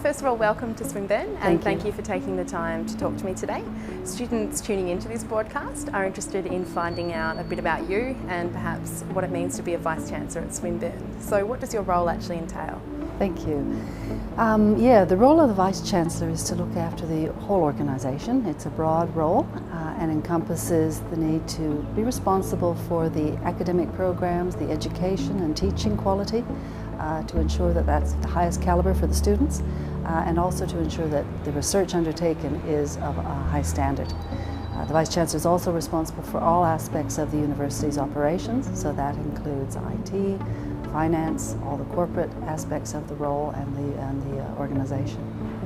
First of all, welcome to Swinburne and thank you for taking the time to talk to me today. Students tuning into this broadcast are interested in finding out a bit about you and perhaps what it means to be a Vice-Chancellor at Swinburne. So what does your role actually entail? Thank you. The role of the Vice-Chancellor is to look after the whole organisation. It's a broad role and encompasses the need to be responsible for the academic programs, the education and teaching quality, to ensure that that's the highest calibre for the students, and also to ensure that the research undertaken is of a high standard. The Vice-Chancellor is also responsible for all aspects of the university's operations, so that includes IT, finance, all the corporate aspects of the role and the organisation.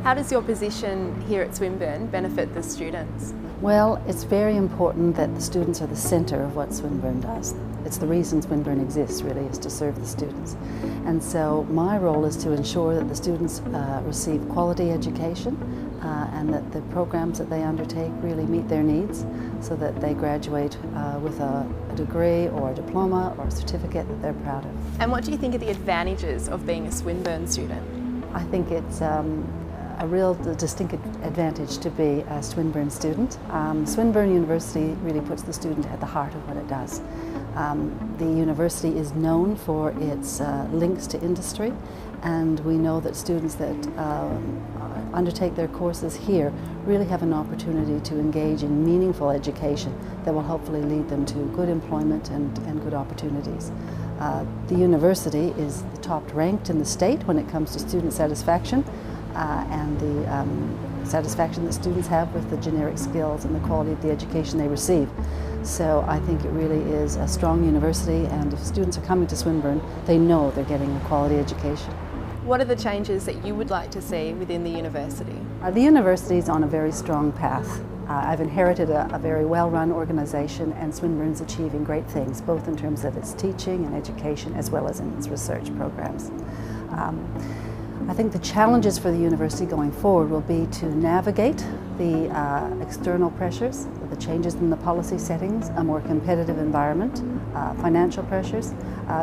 How does your position here at Swinburne benefit the students? Well, it's very important that the students are the centre of what Swinburne does. It's the reason Swinburne exists, really, is to serve the students. And so my role is to ensure that the students receive quality education and that the programs that they undertake really meet their needs, so that they graduate with a degree or a diploma or a certificate that they're proud of. And what do you think are the advantages of being a Swinburne student? I think it's a real distinct advantage to be a Swinburne student. Swinburne University really puts the student at the heart of what it does. The university is known for its links to industry, and we know that students that undertake their courses here really have an opportunity to engage in meaningful education that will hopefully lead them to good employment and good opportunities. The university is the top ranked in the state when it comes to student satisfaction and the satisfaction that students have with the generic skills and the quality of the education they receive. So I think it really is a strong university, and if students are coming to Swinburne, they know they're getting a quality education. What are the changes that you would like to see within the university? The university is on a very strong path. I've inherited a very well-run organisation, and Swinburne's achieving great things, both in terms of its teaching and education as well as in its research programs. I think the challenges for the university going forward will be to navigate the external pressures, the changes in the policy settings, a more competitive environment, financial pressures,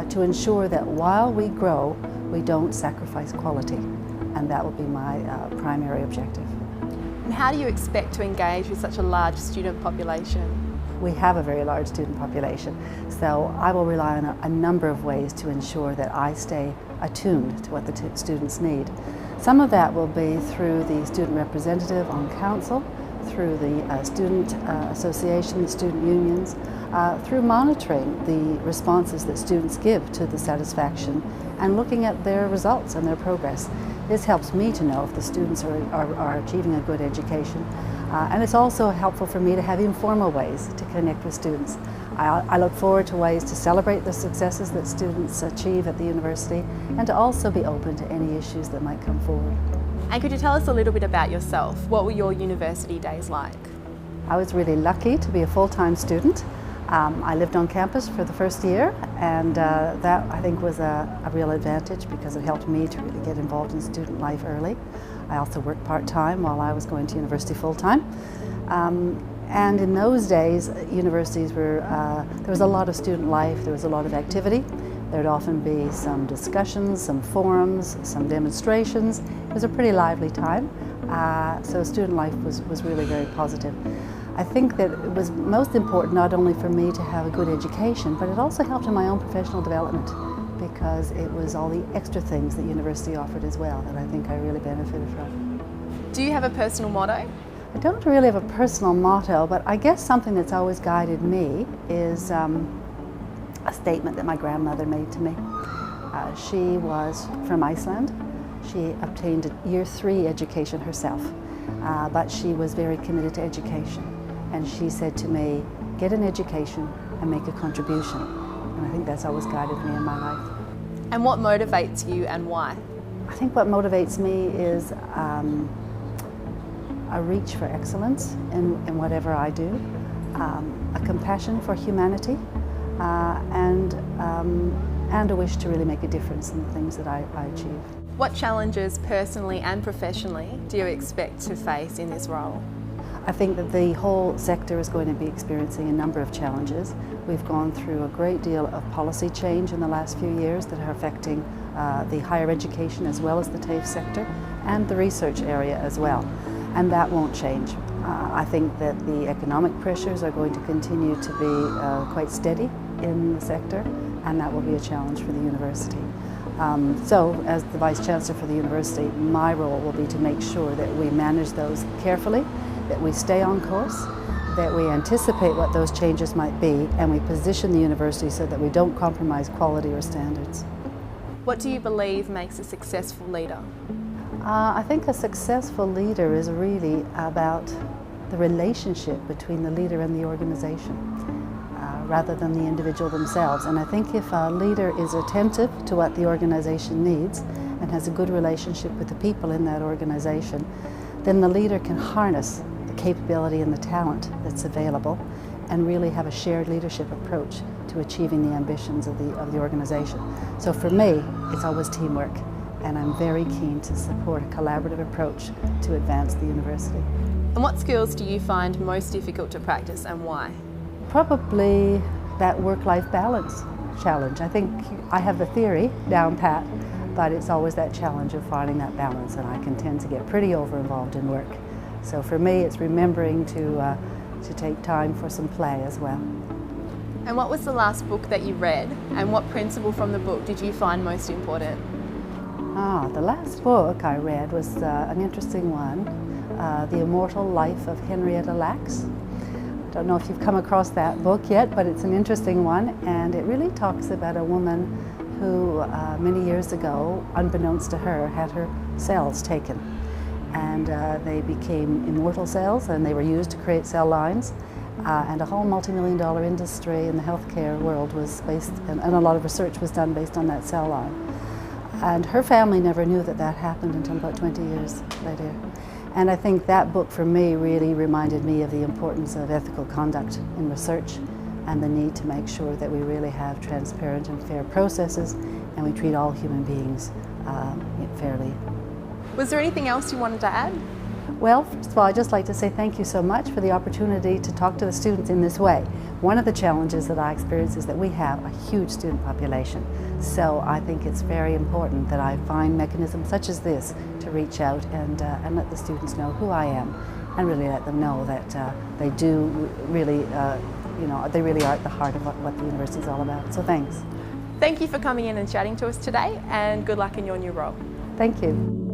to ensure that while we grow, we don't sacrifice quality, and that will be my primary objective. And how do you expect to engage with such a large student population? We have a very large student population, so I will rely on a number of ways to ensure that I stay attuned to what the students need. Some of that will be through the student representative on council, through the student association, the student unions, through monitoring the responses that students give to the satisfaction and looking at their results and their progress. This helps me to know if the students are achieving a good education. And it's also helpful for me to have informal ways to connect with students. I look forward to ways to celebrate the successes that students achieve at the university, and to also be open to any issues that might come forward. And could you tell us a little bit about yourself? What were your university days like? I was really lucky to be a full-time student. I lived on campus for the first year, and that I think was a real advantage because it helped me to really get involved in student life early. I also worked part-time while I was going to university full-time. And in those days, universities were, there was a lot of student life, there was a lot of activity. There'd often be some discussions, some forums, some demonstrations. It was a pretty lively time, so student life was really very positive. I think that it was most important not only for me to have a good education, but it also helped in my own professional development, because it was all the extra things that university offered as well that I think I really benefited from. Do you have a personal motto? I don't really have a personal motto, but I guess something that's always guided me is a statement that my grandmother made to me. She was from Iceland. She obtained a year 3 education herself, but she was very committed to education. And she said to me, get an education and make a contribution. And I think that's always guided me in my life. And what motivates you and why? I think what motivates me is a reach for excellence in whatever I do, a compassion for humanity, and a wish to really make a difference in the things that I achieve. What challenges personally and professionally do you expect to face in this role? I think that the whole sector is going to be experiencing a number of challenges. We've gone through a great deal of policy change in the last few years that are affecting the higher education as well as the TAFE sector, and the research area as well. And that won't change. I think that the economic pressures are going to continue to be quite steady in the sector, and that will be a challenge for the university. So, as the Vice-Chancellor for the university, my role will be to make sure that we manage those carefully, that we stay on course, that we anticipate what those changes might be, and we position the university so that we don't compromise quality or standards. What do you believe makes a successful leader? I think a successful leader is really about the relationship between the leader and the organization, rather than the individual themselves. And I think if a leader is attentive to what the organization needs and has a good relationship with the people in that organization, then the leader can harness the capability and the talent that's available and really have a shared leadership approach to achieving the ambitions of the organization. So for me, it's always teamwork, and I'm very keen to support a collaborative approach to advance the university. And what skills do you find most difficult to practice, and why? Probably that work-life balance challenge. I think I have the theory down pat, but it's always that challenge of finding that balance, and I can tend to get pretty over-involved in work. So for me, it's remembering to take time for some play as well. And what was the last book that you read, and what principle from the book did you find most important? The last book I read was an interesting one, The Immortal Life of Henrietta Lacks. I don't know if you've come across that book yet, but it's an interesting one, and it really talks about a woman who many years ago, unbeknownst to her, had her cells taken. And they became immortal cells, and they were used to create cell lines. And a whole multi-million-dollar industry in the healthcare world was based, and a lot of research was done based on that cell line. And her family never knew that that happened until about 20 years later. And I think that book for me really reminded me of the importance of ethical conduct in research and the need to make sure that we really have transparent and fair processes and we treat all human beings fairly. Was there anything else you wanted to add? Well, first of all, I'd just like to say thank you so much for the opportunity to talk to the students in this way. One of the challenges that I experience is that we have a huge student population. So I think it's very important that I find mechanisms such as this to reach out and let the students know who I am, and really let them know that they do really, they really are at the heart of what the university is all about. So thanks. Thank you for coming in and chatting to us today, and good luck in your new role. Thank you.